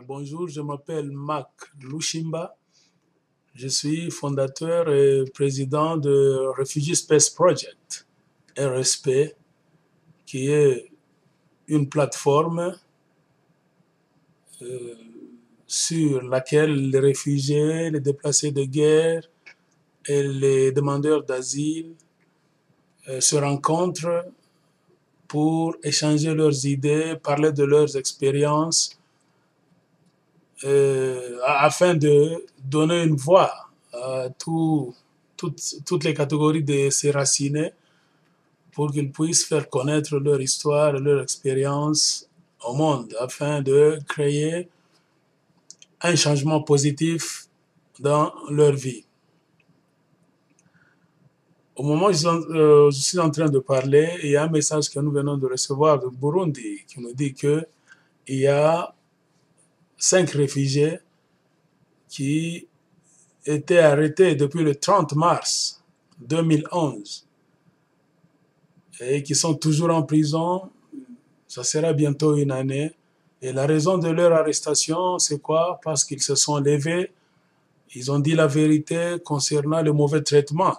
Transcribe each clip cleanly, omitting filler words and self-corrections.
Bonjour, je m'appelle Mac Lushimba. Je suis fondateur et président de Refugee Space Project, RSP, qui est une plateforme euh, sur laquelle les réfugiés, les déplacés de guerre et les demandeurs d'asile se rencontrent pour échanger leurs idées, parler de leurs expériences, afin de donner une voix à toutes les catégories de ces racinés pour qu'ils puissent faire connaître leur histoire et leur expérience au monde, afin de créer un changement positif dans leur vie. Au moment où je suis en train de parler, il y a un message que nous venons de recevoir de Burundi qui nous dit qu'il y a 5 réfugiés qui étaient arrêtés depuis le 30 mars 2011 et qui sont toujours en prison. Ça sera bientôt une année. Et la raison de leur arrestation, c'est quoi? Parce qu'ils se sont levés, ils ont dit la vérité concernant le mauvais traitement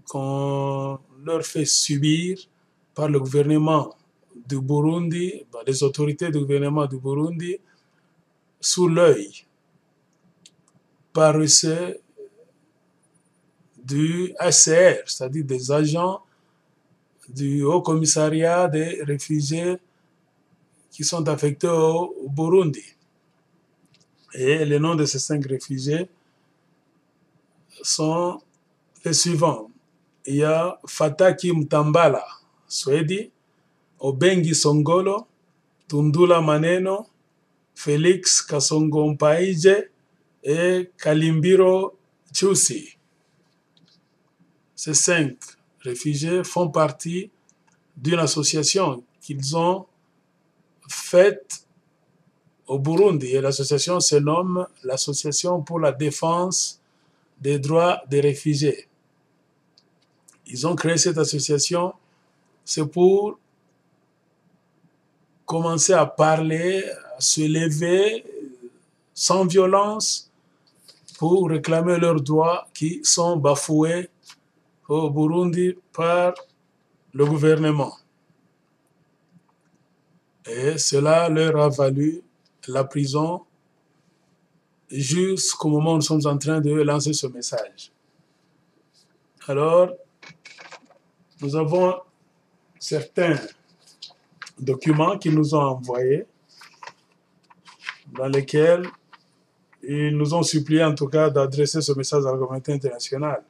qu'on leur fait subir par le gouvernement du Burundi, les autorités du gouvernement du Burundi, sous l'œil paresseux du HCR, c'est-à-dire des agents du Haut Commissariat des réfugiés qui sont affectés au Burundi. Et les noms de ces 5 réfugiés sont les suivants. Il y a Fataki Mtambala, Swedi, Obengi Songolo, Tundula Maneno, Félix Kasongo Mpaije et Kalimbiro Chusi. Ces 5 réfugiés font partie d'une association qu'ils ont faite au Burundi. Et l'association se nomme l'Association pour la défense des droits des réfugiés. Ils ont créé cette association, c'est pour commencer à parler, à se lever sans violence pour réclamer leurs droits qui sont bafoués au Burundi par le gouvernement. Et cela leur a valu la prison jusqu'au moment où nous sommes en train de lancer ce message. Alors, nous avons certains documents qu'ils nous ont envoyés, dans lesquels ils nous ont supplié en tout cas d'adresser ce message à la communauté internationale.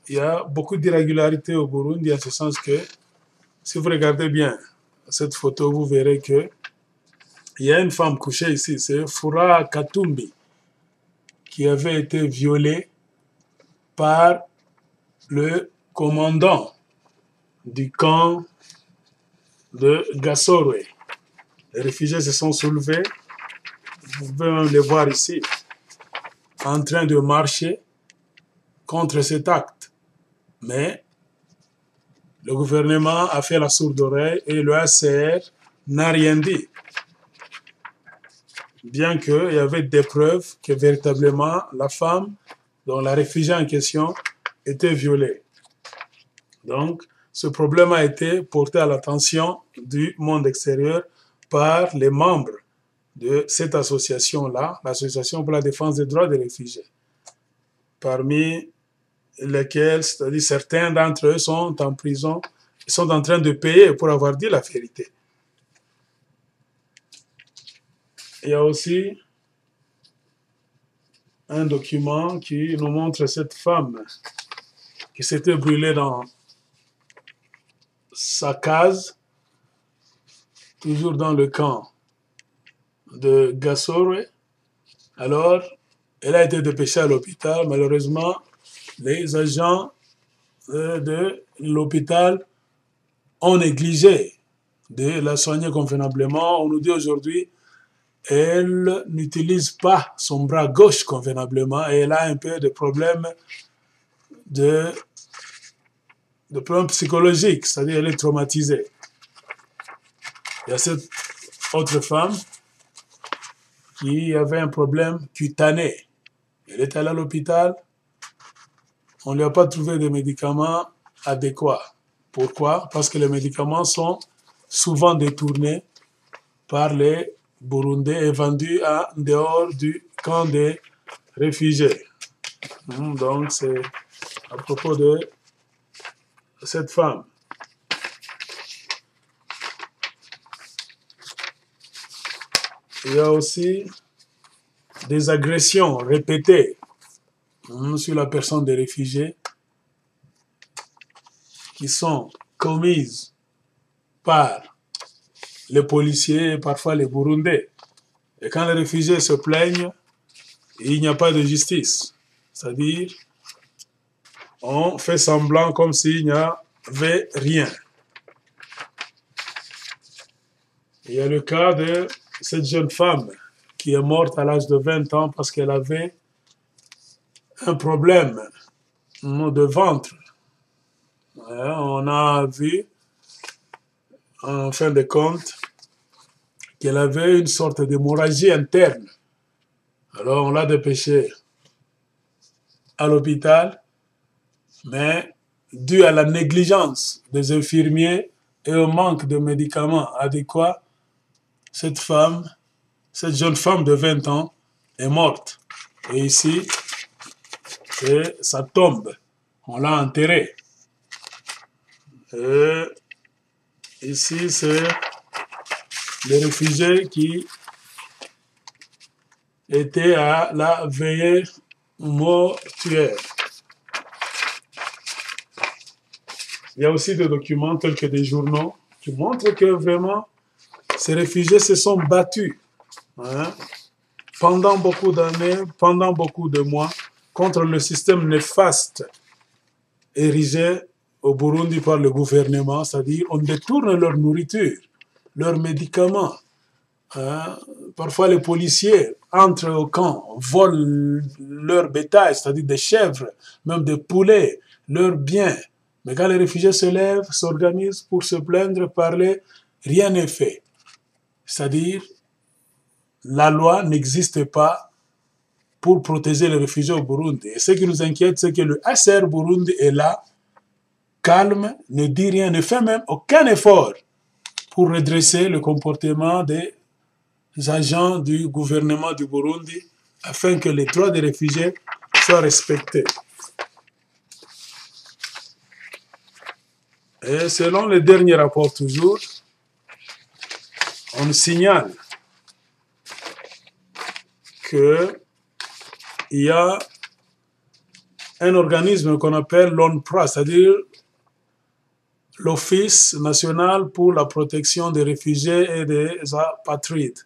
Il y a beaucoup d'irrégularités au Burundi, en ce sens que, si vous regardez bien cette photo, vous verrez que il y a une femme couchée ici, c'est Fura Katumbi, qui avait été violée par le commandant du camp de Gasorwe. Les réfugiés se sont soulevés, vous pouvez même les voir ici, en train de marcher contre cet acte. Mais le gouvernement a fait la sourde oreille et le HCR n'a rien dit. Bien qu'il y avait des preuves que véritablement la femme, dont la réfugiée en question, était violée. Donc, ce problème a été porté à l'attention du monde extérieur par les membres de cette association-là, l'Association pour la défense des droits des réfugiés, parmi lesquels, c'est-à-dire certains d'entre eux sont en prison, sont en train de payer pour avoir dit la vérité. Il y a aussi un document qui nous montre cette femme qui s'était brûlée dans sa case, toujours dans le camp de Gasorwe. Alors, elle a été dépêchée à l'hôpital. Malheureusement, les agents de l'hôpital ont négligé de la soigner convenablement. On nous dit aujourd'hui elle n'utilise pas son bras gauche convenablement et elle a un peu de problèmes problèmes psychologiques, c'est-à-dire elle est traumatisée. Il y a cette autre femme qui avait un problème cutané. Elle est allée à l'hôpital, on ne lui a pas trouvé de médicaments adéquats. Pourquoi? Parce que les médicaments sont souvent détournés par les Burundais et vendus en dehors du camp des réfugiés. Donc c'est à propos de cette femme. Il y a aussi des agressions répétées sur la personne des réfugiés qui sont commises par les policiers et parfois les Burundais. Et quand les réfugiés se plaignent, il n'y a pas de justice. C'est-à-dire, on fait semblant comme s'il n'y avait rien. Il y a le cas de cette jeune femme qui est morte à l'âge de 20 ans parce qu'elle avait un problème de ventre. On a vu, en fin de compte, qu'elle avait une sorte d'hémorragie interne. Alors on l'a dépêchée à l'hôpital, mais dû à la négligence des infirmiers et au manque de médicaments adéquats, cette jeune femme de 20 ans est morte. Et ici, c'est sa tombe. On l'a enterrée. Et ici, c'est les réfugiés qui étaient à la veillée mortuaire. Il y a aussi des documents tels que des journaux qui montrent que vraiment ces réfugiés se sont battus pendant beaucoup d'années, pendant beaucoup de mois, contre le système néfaste érigé au Burundi par le gouvernement, c'est-à-dire on détourne leur nourriture, leurs médicaments. Parfois les policiers entrent au camp, volent leur bétail, c'est-à-dire des chèvres, même des poulets, leurs biens. Mais quand les réfugiés se lèvent, s'organisent pour se plaindre, parler, rien n'est fait. C'est-à-dire, la loi n'existe pas pour protéger les réfugiés au Burundi. Et ce qui nous inquiète, c'est que le HCR Burundi est là, calme, ne dit rien, ne fait même aucun effort pour redresser le comportement des agents du gouvernement du Burundi afin que les droits des réfugiés soient respectés. Et selon les derniers rapports toujours, on signale qu'il y a un organisme qu'on appelle l'ONPRA, c'est-à-dire l'Office national pour la protection des réfugiés et des apatrides,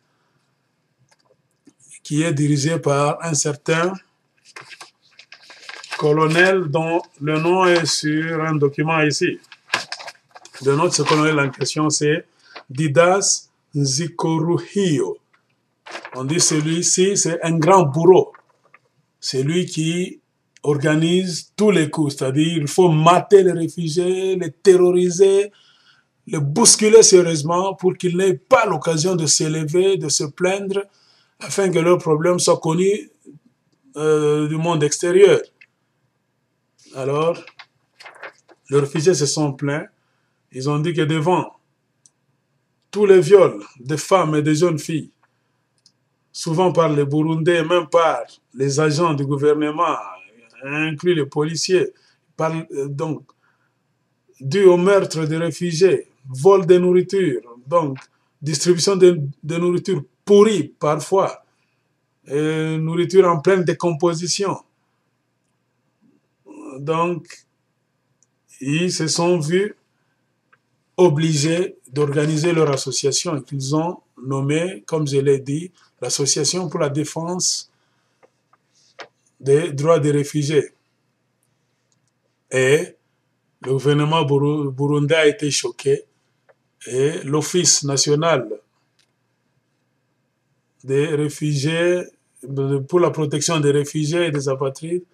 qui est dirigé par un certain colonel dont le nom est sur un document ici. Le nom de ce colonel en question, c'est Didas Nzikoruhio. On dit celui-ci, c'est un grand bourreau. C'est lui qui organise tous les coups, c'est-à-dire il faut mater les réfugiés, les terroriser, les bousculer sérieusement pour qu'ils n'aient pas l'occasion de s'élever, de se plaindre, afin que leurs problèmes soient connus du monde extérieur. Alors, les réfugiés se sont plaints. Ils ont dit que devant tous les viols des femmes et des jeunes filles, souvent par les Burundais, même par les agents du gouvernement, inclus les policiers, donc, dû au meurtre des réfugiés, vol de nourriture, donc distribution de nourriture pourrie parfois, et nourriture en pleine décomposition. Donc, ils se sont vus obligés d'organiser leur association qu'ils ont nommée, comme je l'ai dit, l'Association pour la défense des droits des réfugiés. Et le gouvernement burundais a été choqué et l'Office national des réfugiés, pour la protection des réfugiés et des apatrides,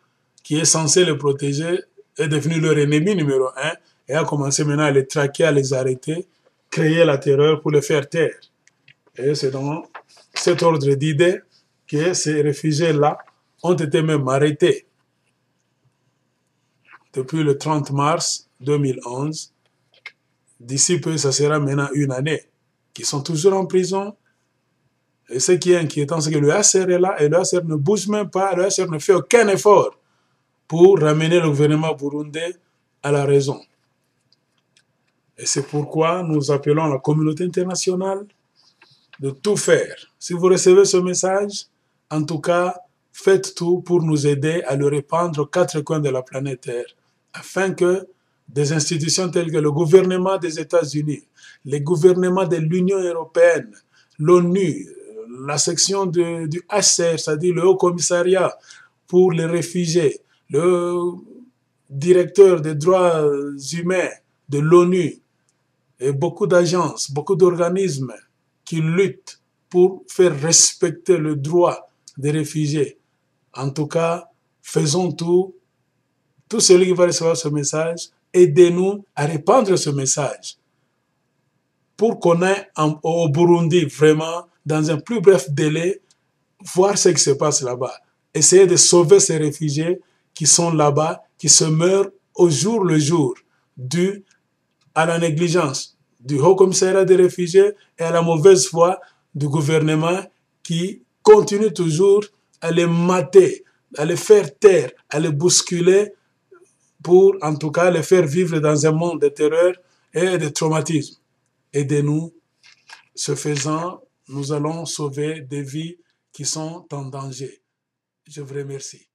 qui est censé les protéger, est devenu leur ennemi numéro 1 et a commencé maintenant à les traquer, à les arrêter, créer la terreur pour les faire taire. Et c'est dans cet ordre d'idées que ces réfugiés-là ont été même arrêtés depuis le 30 mars 2011. D'ici peu, ça sera maintenant une année, qui sont toujours en prison. Et ce qui est inquiétant, c'est que le HCR est là et le HCR ne bouge même pas, le HCR ne fait aucun effort pour ramener le gouvernement burundais à la raison. Et c'est pourquoi nous appelons la communauté internationale de tout faire. Si vous recevez ce message, en tout cas, faites tout pour nous aider à le répandre aux quatre coins de la planète Terre, afin que des institutions telles que le gouvernement des États-Unis, les gouvernements de l'Union européenne, l'ONU, la section du HCR, c'est-à-dire le Haut Commissariat pour les réfugiés, le directeur des droits humains de l'ONU, et beaucoup d'agences, beaucoup d'organismes qui luttent pour faire respecter le droit des réfugiés. En tout cas, faisons tout celui qui va recevoir ce message, aidez-nous à répandre ce message pour qu'on ait au Burundi vraiment, dans un plus bref délai, voir ce qui se passe là-bas. Essayer de sauver ces réfugiés qui sont là-bas, qui se meurent au jour le jour, dû à la négligence du Haut Commissariat des réfugiés et à la mauvaise foi du gouvernement qui continue toujours à les mater, à les faire taire, à les bousculer pour en tout cas les faire vivre dans un monde de terreur et de traumatisme. Aidez-nous. Ce faisant, nous allons sauver des vies qui sont en danger. Je vous remercie.